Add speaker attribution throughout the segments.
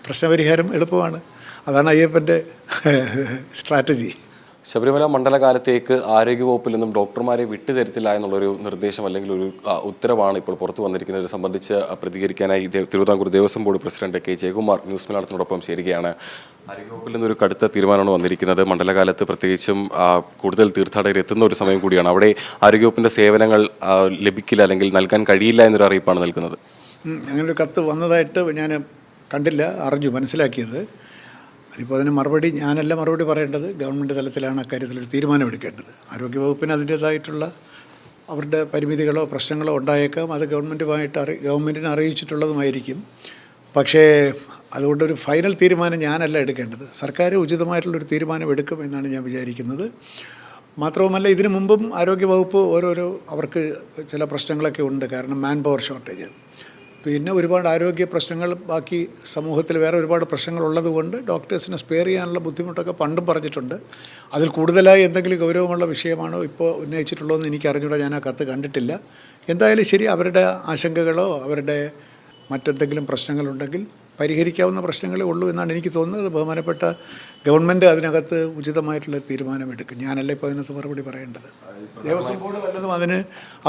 Speaker 1: പ്രശ്നപരിഹാരം എളുപ്പമാണ്. അതാണ് അയ്യപ്പൻ്റെ സ്ട്രാറ്റജി.
Speaker 2: ശബരിമല മണ്ഡലകാലത്തേക്ക് ആരോഗ്യവകുപ്പിൽ നിന്നും ഡോക്ടർമാരെ വിട്ടുതരത്തില്ല എന്നുള്ളൊരു നിർദ്ദേശം അല്ലെങ്കിൽ ഒരു ഉത്തരവാണ് ഇപ്പോൾ പുറത്തു വന്നിരിക്കുന്നത്. സംബന്ധിച്ച് പ്രതികരിക്കാനായി Thiruvithamkoor Devaswom board president K Jayakumar news മലയാളത്തിനോടൊപ്പം ചേരുകയാണ്. ആരോഗ്യവകുപ്പിൽ നിന്നൊരു കടുത്ത തീരുമാനമാണ് വന്നിരിക്കുന്നത്. മണ്ഡലകാലത്ത് പ്രത്യേകിച്ചും കൂടുതൽ തീർത്ഥാടകർ എത്തുന്ന ഒരു സമയം കൂടിയാണ്. അവിടെ ആരോഗ്യവകുപ്പിൻ്റെ സേവനങ്ങൾ ലഭിക്കില്ല അല്ലെങ്കിൽ നൽകാൻ കഴിയില്ല എന്നൊരു അറിയിപ്പാണ് നൽകുന്നത്.
Speaker 1: അങ്ങനൊരു കത്ത് വന്നതായിട്ട് ഞാൻ കണ്ടില്ല, അറിഞ്ഞു, മനസ്സിലാക്കിയത്. അതിപ്പോൾ അതിന് മറുപടി ഞാനല്ല മറുപടി പറയേണ്ടത്, ഗവൺമെൻറ് തലത്തിലാണ് അക്കാര്യത്തിലൊരു തീരുമാനമെടുക്കേണ്ടത്. ആരോഗ്യവകുപ്പിന് അതിൻ്റേതായിട്ടുള്ള അവരുടെ പരിമിതികളോ പ്രശ്നങ്ങളോ ഉണ്ടായേക്കാം. അത് ഗവൺമെൻറ്റിനെ അറിയിച്ചിട്ടുള്ളതുമായിരിക്കും. പക്ഷേ അതുകൊണ്ടൊരു ഫൈനൽ തീരുമാനം ഞാനല്ല എടുക്കേണ്ടത്. സർക്കാർ ഉചിതമായിട്ടുള്ളൊരു തീരുമാനം എടുക്കും എന്നാണ് ഞാൻ വിചാരിക്കുന്നത്. മാത്രവുമല്ല, ഇതിനു മുമ്പും ആരോഗ്യവകുപ്പ് അവർക്ക് ചില പ്രശ്നങ്ങളൊക്കെ ഉണ്ട്. കാരണം മാൻ പവർ ഷോർട്ടേജ്, പിന്നെ ഒരുപാട് ആരോഗ്യ പ്രശ്നങ്ങൾ, ബാക്കി സമൂഹത്തിൽ വേറെ ഒരുപാട് പ്രശ്നങ്ങളുള്ളത് കൊണ്ട് ഡോക്ടേഴ്സിനെ സ്പെയർ ചെയ്യാനുള്ള ബുദ്ധിമുട്ടൊക്കെ പണ്ടും പറഞ്ഞിട്ടുണ്ട്. അതിൽ കൂടുതലായി എന്തെങ്കിലും ഗൗരവമുള്ള വിഷയമാണോ ഇപ്പോൾ ഉന്നയിച്ചിട്ടുള്ളതെന്ന് എനിക്ക് അറിഞ്ഞൂടാ, ഞാൻ ആ കത്ത് കണ്ടിട്ടില്ല. എന്തായാലും ശരി, അവരുടെ ആശങ്കകളോ അവരുടെ മറ്റെന്തെങ്കിലും പ്രശ്നങ്ങളുണ്ടെങ്കിൽ പരിഹരിക്കാവുന്ന പ്രശ്നങ്ങളേ ഉള്ളൂ എന്നാണ് എനിക്ക് തോന്നുന്നത്. ബഹുമാനപ്പെട്ട ഗവൺമെൻറ് അതിനകത്ത് ഉചിതമായിട്ടുള്ള തീരുമാനമെടുക്കും. ഞാനല്ല ഇപ്പോൾ അതിനകത്ത് മറുപടി പറയേണ്ടത്. ദേവസ്വം ബോർഡ് വല്ലതും അതിന്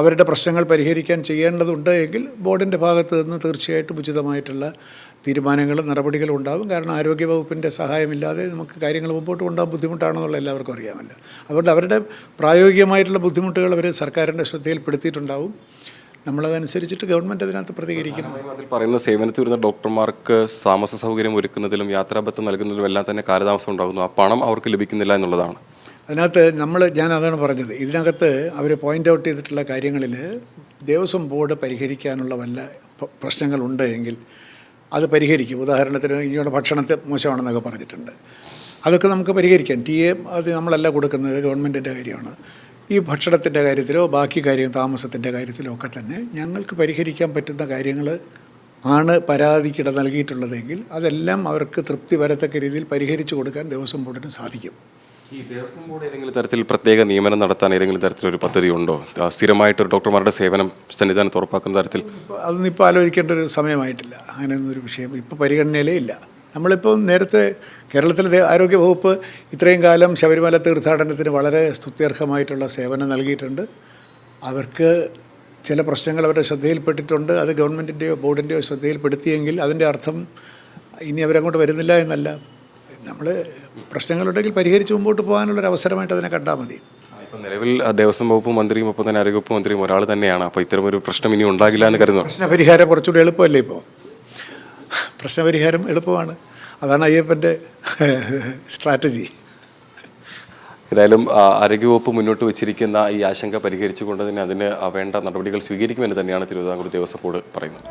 Speaker 1: അവരുടെ പ്രശ്നങ്ങൾ പരിഹരിക്കാൻ ചെയ്യേണ്ടതുണ്ട് എങ്കിൽ ബോർഡിൻ്റെ ഭാഗത്ത് നിന്ന് തീർച്ചയായിട്ടും ഉചിതമായിട്ടുള്ള തീരുമാനങ്ങളും നടപടികളും ഉണ്ടാകും. കാരണം ആരോഗ്യവകുപ്പിൻ്റെ സഹായമില്ലാതെ നമുക്ക് കാര്യങ്ങൾ മുമ്പോട്ട് കൊണ്ടുപോകാൻ ബുദ്ധിമുട്ടാണെന്നുള്ള എല്ലാവർക്കും അറിയാമല്ലോ. അതുകൊണ്ട് അവരുടെ പ്രായോഗികമായിട്ടുള്ള ബുദ്ധിമുട്ടുകൾ അവർ സർക്കാരിൻ്റെ ശ്രദ്ധയിൽപ്പെടുത്തിയിട്ടുണ്ടാവും. നമ്മളതനുസരിച്ചിട്ട് ഗവൺമെൻറ് അതിനകത്ത് പ്രതികരിക്കും.
Speaker 2: അതിൽ പറയുന്ന സേവനത്തിൽ വരുന്ന ഡോക്ടർമാർക്ക് താമസ സൗകര്യം ഒരുക്കുന്നതിലും യാത്രാബത്തം നൽകുന്നതിലും എല്ലാം തന്നെ കാലതാമസം ഉണ്ടാകുന്നു. ആ പണം അവർക്ക് ലഭിക്കുന്നില്ല എന്നുള്ളതാണ്.
Speaker 1: അതിനകത്ത് ഞാൻ അതാണ് പറഞ്ഞത്. ഇതിനകത്ത് അവർ പോയിൻ്റ് ഔട്ട് ചെയ്തിട്ടുള്ള കാര്യങ്ങളിൽ ദേവസ്വം ബോർഡ് പരിഹരിക്കാനുള്ള വല്ല പ്രശ്നങ്ങളുണ്ട് എങ്കിൽ അത് പരിഹരിക്കും. ഉദാഹരണത്തിന് ഇനിയുള്ള ഭക്ഷണത്തെ മോശമാണെന്നൊക്കെ പറഞ്ഞിട്ടുണ്ട്. അതൊക്കെ നമുക്ക് പരിഹരിക്കാം. അത് നമ്മളല്ല കൊടുക്കുന്നത്, ഗവൺമെൻറ്റിൻ്റെ കാര്യമാണ്. ഈ ഭക്ഷണത്തിൻ്റെ കാര്യത്തിലോ ബാക്കി താമസത്തിൻ്റെ കാര്യത്തിലോ ഒക്കെ തന്നെ ഞങ്ങൾക്ക് പരിഹരിക്കാൻ പറ്റുന്ന കാര്യങ്ങൾ ആണ് പരാതിക്കിട നൽകിയിട്ടുള്ളതെങ്കിൽ അതെല്ലാം അവർക്ക് തൃപ്തി വരത്തക്ക രീതിയിൽ പരിഹരിച്ചു കൊടുക്കാൻ ദേവസ്വം ബോർഡിന് സാധിക്കും.
Speaker 2: ഈ ദേവസ്വം ബോർഡ് ഏതെങ്കിലും തരത്തിൽ പ്രത്യേക നിയമനം നടത്താൻ ഏതെങ്കിലും തരത്തിലൊരു പദ്ധതി ഉണ്ടോ? സ്ഥിരമായിട്ടൊരു ഡോക്ടർമാരുടെ സേവനം സന്നിധാനത്ത് ഉറപ്പാക്കുന്ന തരത്തിൽ
Speaker 1: അതൊന്നും ഇപ്പോൾ ആലോചിക്കേണ്ട ഒരു സമയമായിട്ടില്ല. അങ്ങനെയൊന്നൊരു വിഷയം ഇപ്പോൾ പരിഗണനയിലേ ഇല്ല. നമ്മളിപ്പോൾ നേരത്തെ കേരളത്തിലെ ആരോഗ്യവകുപ്പ് ഇത്രയും കാലം ശബരിമല തീർത്ഥാടനത്തിന് വളരെ സ്തുത്യർഹമായിട്ടുള്ള സേവനം നൽകിയിട്ടുണ്ട്. അവർക്ക് ചില പ്രശ്നങ്ങൾ അവരുടെ ശ്രദ്ധയിൽപ്പെട്ടിട്ടുണ്ട്. അത് ഗവൺമെൻറ്റിൻ്റെയോ ബോർഡിൻ്റെയോ ശ്രദ്ധയിൽപ്പെടുത്തിയെങ്കിൽ അതിൻ്റെ അർത്ഥം ഇനി അവരങ്ങോട്ട് വരുന്നില്ല എന്നല്ല. നമ്മൾ പ്രശ്നങ്ങളുണ്ടെങ്കിൽ പരിഹരിച്ച് മുമ്പോട്ട് പോകാനുള്ളൊരു അവസരമായിട്ട് അതിനെ കണ്ടാൽ മതി.
Speaker 2: ഇപ്പം നിലവിൽ ദേവസ്വം വകുപ്പ് മന്ത്രിയും ഒപ്പം തന്നെ ആരോഗ്യവകുപ്പ് മന്ത്രിയും ഒരാൾ തന്നെയാണ്. അപ്പോൾ ഇത്തരമൊരു പ്രശ്നം ഇനി ഉണ്ടാകില്ല എന്ന് കരുതുന്നു.
Speaker 1: പ്രശ്നപരിഹാരം കുറച്ചുകൂടി എളുപ്പമല്ലേ? ഇപ്പോൾ പ്രശ്നപരിഹാരം എളുപ്പമാണ്. അതാണ് അയ്യപ്പൻ്റെ സ്ട്രാറ്റജി.
Speaker 2: ഏതായാലും ആരോഗ്യവകുപ്പ് മുന്നോട്ട് വെച്ചിരിക്കുന്ന ഈ ആശങ്ക പരിഹരിച്ചുകൊണ്ട് തന്നെ അതിന് വേണ്ട നടപടികൾ സ്വീകരിക്കുമെന്ന് തന്നെയാണ് തിരുവിതാംകൂർ ദേവസ്വം ബോർഡ് പറയുന്നത്.